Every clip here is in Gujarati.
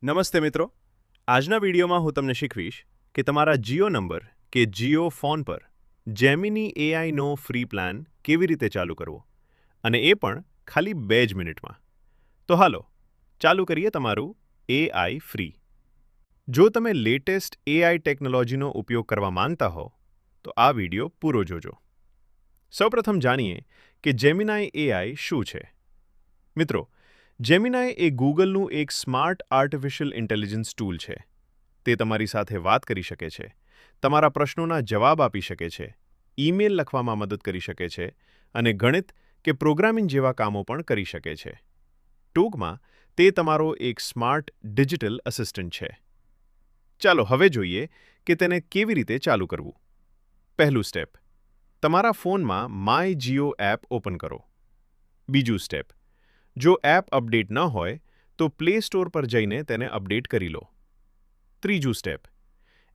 નમસ્તે મિત્રો, આજના વિડીયોમાં હું તમને શીખવીશ કે તમારા જીઓ નંબર કે જીઓ ફોન પર જેમિની એઆઈનો ફ્રી પ્લાન કેવી રીતે ચાલુ કરવો અને એ પણ ખાલી 2 જ મિનિટમાં. તો હાલો, ચાલુ કરીએ તમારું એઆઈ ફ્રી. જો તમે લેટેસ્ટ એઆઈ ટેકનોલોજીનો ઉપયોગ કરવા માંગતા હો તો આ વિડીયો પૂરો જોજો. સૌપ્રથમ જાણીએ કે જેમિનાઈ એઆઈ શું છે. મિત્રો, જેમિનાઈ એ ગૂગલનું એક સ્માર્ટ આર્ટિફિશિયલ ઇન્ટેલિજન્સ ટૂલ છે. તે તમારી સાથે વાત કરી શકે છે, તમારા પ્રશ્નોના જવાબ આપી શકે છે, ઈમેલ લખવામાં મદદ કરી શકે છે અને ગણિત કે પ્રોગ્રામિંગ જેવા કામો પણ કરી શકે છે. ટૂંકમાં, તે તમારો એક સ્માર્ટ ડિજિટલ અસિસ્ટન્ટ છે. ચાલો હવે જોઈએ કે તેને કેવી રીતે ચાલુ કરવું. પહેલું સ્ટેપ, તમારા ફોનમાં માય જીઓ એપ ઓપન કરો. બીજું સ્ટેપ, જો એપ અપડેટ ન હોય તો પ્લે સ્ટોર પર જઈને તેને અપડેટ કરી લો. ત્રીજું સ્ટેપ,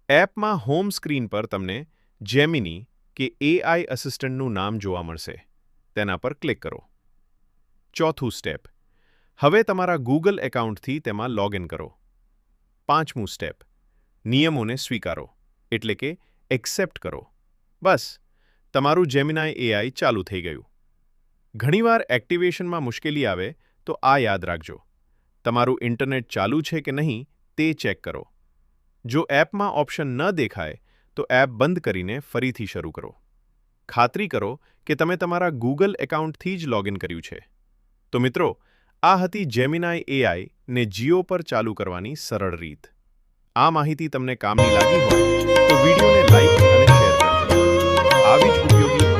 એપમાં હોમ સ્ક્રીન પર તમને જેમિની કે એઆઈ અસિસ્ટન્ટનું નામ જોવા મળશે. તેના પર ક્લિક કરો. ચોથું સ્ટેપ, હવે તમારા ગૂગલ એકાઉન્ટથી તેમાં લોગિન કરો. પાંચમું સ્ટેપ, નિયમોને સ્વીકારો એટલે કે એક્સેપ્ટ કરો. બસ, તમારું જેમિનાઈ એઆઈ ચાલુ થઈ ગયું. ઘણીવાર એક્ટિવેશનમાં મુશ્કેલી આવે તો આ યાદ રાખજો. તમારું ઇન્ટરનેટ ચાલુ છે કે નહીં તે ચેક કરો. જો એપમાં ઓપ્શન ન દેખાય તો એપ બંધ કરીને ફરીથી શરૂ કરો. ખાતરી કરો કે તમે તમારા ગૂગલ એકાઉન્ટથી જ લોગિન કર્યું છે. તો મિત્રો, આ હતી જેમિનાઈ એઆઈ ને જીઓ પર ચાલુ કરવાની સરળ રીત. આ માહિતી તમને કામની લાગી હોય તો વિડીયોને લાઈક અને શેર કરજો. આવી જ ઉપયોગી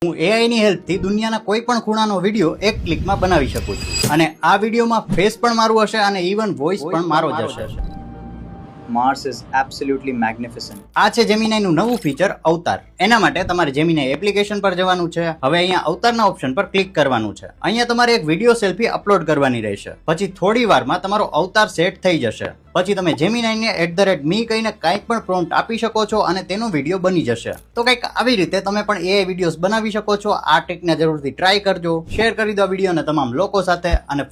હું એઆઈની હેલ્પથી દુનિયાના કોઈ પણ ખૂણાનો વિડીયો એક ક્લિકમાં બનાવી શકું છું. અને આ વિડીયોમાં ફેસ પણ મારું હશે અને ઇવન વોઇસ પણ મારો જ હશે. Mars is absolutely magnificent. આ છે જેમિનાઈનું નવું ફીચર અવતાર. એના માટે તમારે જેમિનાઈ એપ્લિકેશન પર જવાનું છે. હવે અહીંયા અવતારના ઓપ્શન પર ક્લિક કરવાનું છે. અહીંયા તમારે એક વિડીયો સેલ્ફી અપલોડ કરવાની રહેશે. પછી થોડી વારમાં તમારો અવતાર સેટ થઈ જશે. પછી તમે જેમિનાઈને @me કહીને કાંઈક પણ પ્રોમ્પ્ટ આપી શકો છો અને તેનો વિડીયો બની જશે. તો કંઈક આવી રીતે તમે પણ એઆઈ વિડીયોઝ બનાવી શકો છો. આ ટ્રિકને જરૂરથી ટ્રાય કરજો, શેર કરી દો વિડીયોને તમામ લોકો સાથે અને